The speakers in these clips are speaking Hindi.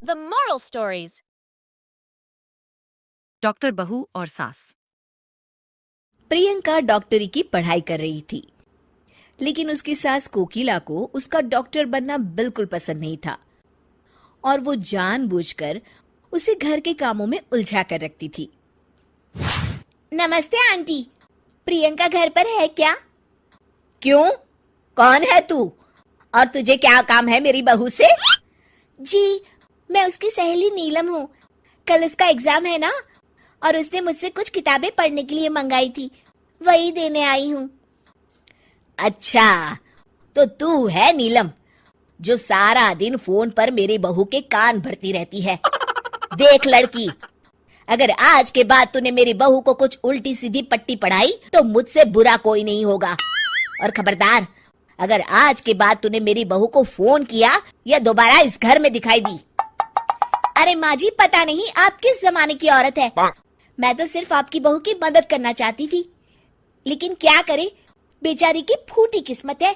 The moral stories. डॉक्टर बहू और सास। प्रियंका डॉक्टरी की पढ़ाई कर रही थी, लेकिन उसकी सास कोकिला को उसका डॉक्टर बनना बिल्कुल पसंद नहीं था और वो जानबूझकर उसे घर के कामों में उलझा कर रखती थी। नमस्ते आंटी, प्रियंका घर पर है क्या? क्यों, कौन है तू और तुझे क्या काम है मेरी बहू से? जी, मैं उसकी सहेली नीलम हूँ। कल उसका एग्जाम है ना, और उसने मुझसे कुछ किताबें पढ़ने के लिए मंगाई थी, वही देने आई हूँ। अच्छा, तो तू है नीलम जो सारा दिन फोन पर मेरी बहू के कान भरती रहती है। देख लड़की, अगर आज के बाद तूने मेरी बहू को कुछ उल्टी सीधी पट्टी पढ़ाई तो मुझसे बुरा कोई नहीं होगा। और खबरदार, अगर आज के बाद तूने मेरी बहू को फोन किया या दोबारा इस घर में दिखाई दी। अरे माँ जी, पता नहीं आप किस जमाने की औरत है। मैं तो सिर्फ आपकी बहू की मदद करना चाहती थी, लेकिन क्या करे, बेचारी की फूटी किस्मत है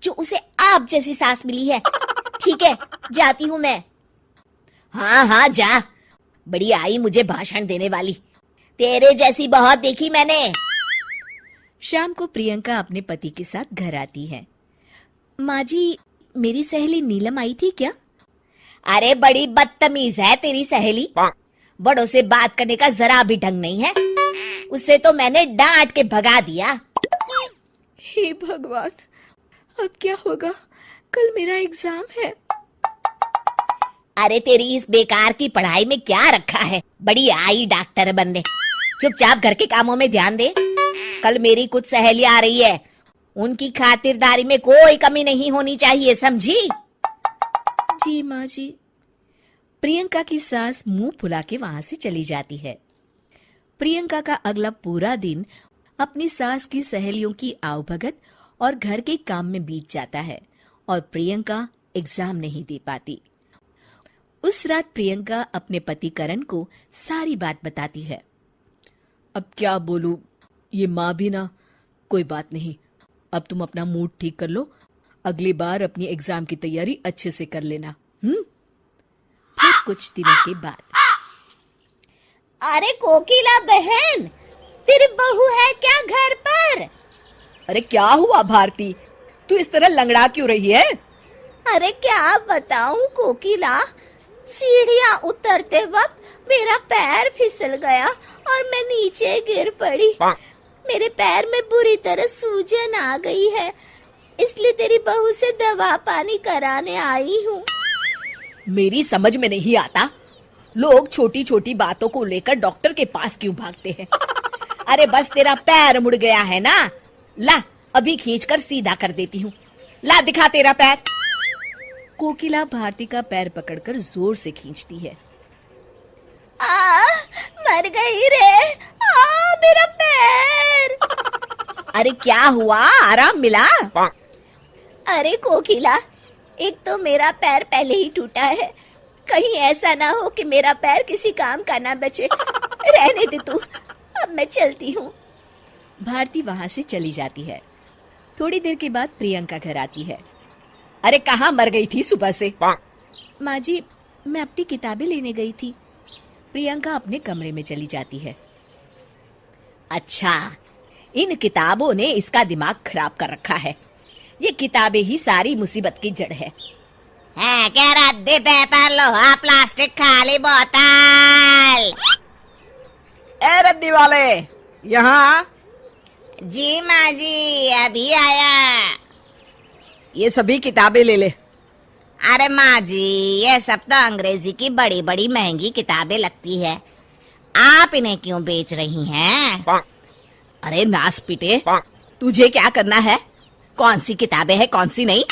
जो उसे आप जैसी सास मिली है। ठीक है, जाती हूँ मैं। हाँ हाँ जा, बड़ी आई मुझे भाषण देने वाली, तेरे जैसी बहुत देखी मैंने। शाम को प्रियंका अपने पति के साथ घर आती है। माँ जी, मेरी सहेली नीलम आई थी क्या? अरे बड़ी बदतमीज है तेरी सहेली, बड़ों से बात करने का जरा भी ढंग नहीं है। उसे तो मैंने डांट के भगा दिया। हे भगवान, अब क्या होगा? कल मेरा एग्जाम है। अरे तेरी इस बेकार की पढ़ाई में क्या रखा है? बड़ी आई डॉक्टर बनने। चुपचाप घर के कामों में ध्यान दे। कल मेरी कुछ सहेली आ रही है, उनकी खातिरदारी में कोई कमी नहीं होनी चाहिए, समझी? जी माँ जी। प्रियंका की सास मुंह फुला के वहां से चली जाती है। प्रियंका का अगला पूरा दिन अपनी सास की सहेलियों की आवभगत और घर के काम में बीत जाता है और प्रियंका एग्जाम नहीं दे पाती। उस रात प्रियंका अपने पति करण को सारी बात बताती है। अब क्या बोलूं, ये माँ भी ना। कोई बात नहीं, अब तुम अपना मूड ठीक कर लो, अगली बार अपनी एग्जाम की तैयारी अच्छे से कर लेना। फिर कुछ दिनों के बाद, अरे कोकिला बहन, तेरी बहू है क्या घर पर? अरे क्या हुआ भारती, तू इस तरह लंगड़ा क्यों रही है? अरे क्या बताऊं कोकिला, सीढ़ियां उतरते वक्त मेरा पैर फिसल गया और मैं नीचे गिर पड़ी। मेरे पैर में बुरी तरह सूजन आ गई है, इसलिए तेरी बहू से दवा पानी कराने आई हूँ। मेरी समझ में नहीं आता, लोग छोटी छोटी बातों को लेकर डॉक्टर के पास क्यों भागते हैं? अरे बस तेरा पैर मुड़ गया है ना, ला अभी खींचकर सीधा कर देती हूँ। ला दिखा तेरा पैर। कोकिला भारती का पैर पकड़कर जोर से खींचती है। मर गई रे, मेरा पैर। अरे क्या हुआ, आराम मिला? अरे कोकिला, एक तो मेरा पैर पहले ही टूटा है, कहीं ऐसा ना हो कि मेरा पैर किसी काम का ना बचे। रहने दे तू, अब मैं चलती हूँ। भारती वहां से चली जाती है। थोड़ी देर के बाद प्रियंका घर आती है। अरे कहाँ मर गई थी सुबह से? माँ जी, मैं अपनी किताबें लेने गई थी। प्रियंका अपने कमरे में चली जाती है। अच्छा, इन किताबों ने इसका दिमाग खराब कर रखा है। ये किताबें ही सारी मुसीबत की जड़ है। क्या रद्दी पेपर, लोहा, प्लास्टिक, खाली बोतल। ए रद्दी वाले, यहाँ। जी माँ जी, अभी आया। ये सभी किताबें ले ले। अरे माँ जी, ये सब तो अंग्रेजी की बड़ी बड़ी महंगी किताबें लगती है, आप इन्हें क्यों बेच रही हैं? अरे नास पीटे, तुझे क्या करना है? कौन सी किताबें हैं कौन सी नहीं?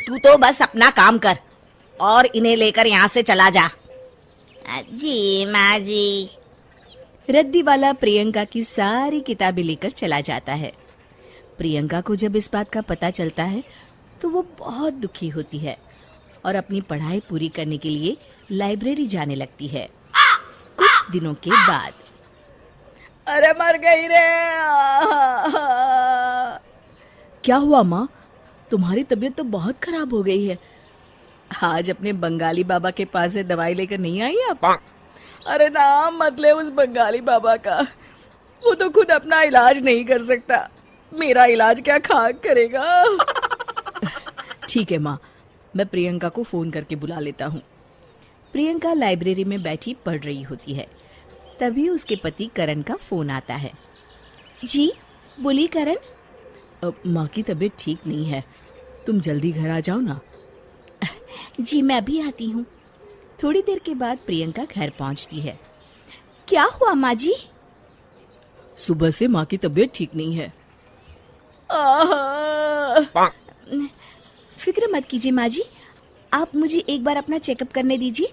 तू तो बस अपना काम कर और इन्हें लेकर यहाँ से चला जा। जी माँ जी। रद्दी वाला प्रियंका की सारी किताबें लेकर चला जाता है। प्रियंका को जब इस बात का पता चलता है तो वो बहुत दुखी होती है और अपनी पढ़ाई पूरी करने के लिए लाइब्रेरी जाने लगती है। कुछ दिनों के बाद, अरे मर गई रे। क्या हुआ माँ, तुम्हारी तबीयत तो बहुत खराब हो गई है। आज अपने बंगाली बाबा के पास से दवाई लेकर नहीं आई आप? अरे नाम मत ले उस बंगाली बाबा का, वो तो खुद अपना इलाज नहीं कर सकता, मेरा इलाज क्या खाक करेगा। ठीक है माँ, मैं प्रियंका को फोन करके बुला लेता हूँ। प्रियंका लाइब्रेरी में बैठी पढ़ रही होती है। तभी उसके पति करण का फोन आता है। जी बोलिए करण। माँ की तबीयत ठीक नहीं है, तुम जल्दी घर आ जाओ ना। जी मैं अभी आती हूँ। थोड़ी देर के बाद प्रियंका घर पहुँचती है। क्या हुआ माँ जी? सुबह से माँ की तबीयत ठीक नहीं है। फिक्र मत कीजिए माँ जी, आप मुझे एक बार अपना चेकअप करने दीजिए,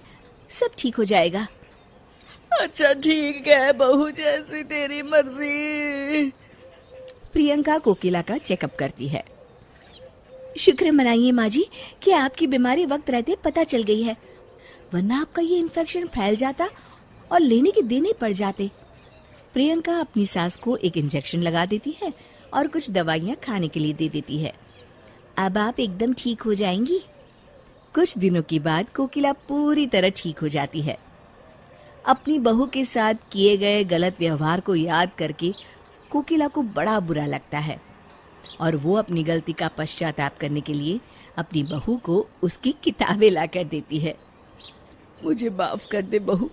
सब ठीक हो जाएगा। अच्छा ठीक है बहू, जैसी तेरी मर्जी। प्रियंका कोकिला का चेकअप करती है। शुक्र मनाइए माँ जी कि आपकी बीमारी वक्त रहते पता चल गई है, वरना आपका ये इन्फेक्शन फैल जाता और लेने के देने पड़ जाते। प्रियंका अपनी सास को एक इंजेक्शन लगा देती है और कुछ दवाइयाँ खाने के लिए दे देती है। अब आप एकदम ठीक हो जाएंगी। कुछ दिनों के बाद कोकिला पूरी तरह ठीक हो जाती है। अपनी बहू के साथ किए गए गलत व्यवहार को याद करके कोकिला को बड़ा बुरा लगता है और वो अपनी गलती का पश्चाताप करने के लिए अपनी बहू को उसकी किताबें लाकर देती है। मुझे माफ कर दे बहू,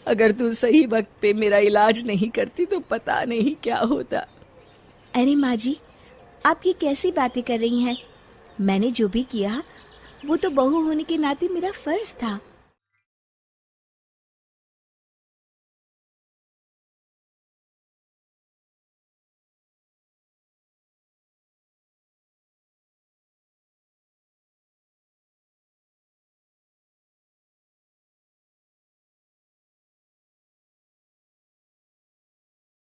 अगर तू सही वक्त पे मेरा इलाज नहीं करती तो पता नहीं क्या होता। अरे माँ जी, आप ये कैसी बातें कर रही हैं? मैंने जो भी किया वो तो बहू होने के नाते मेरा फर्ज था।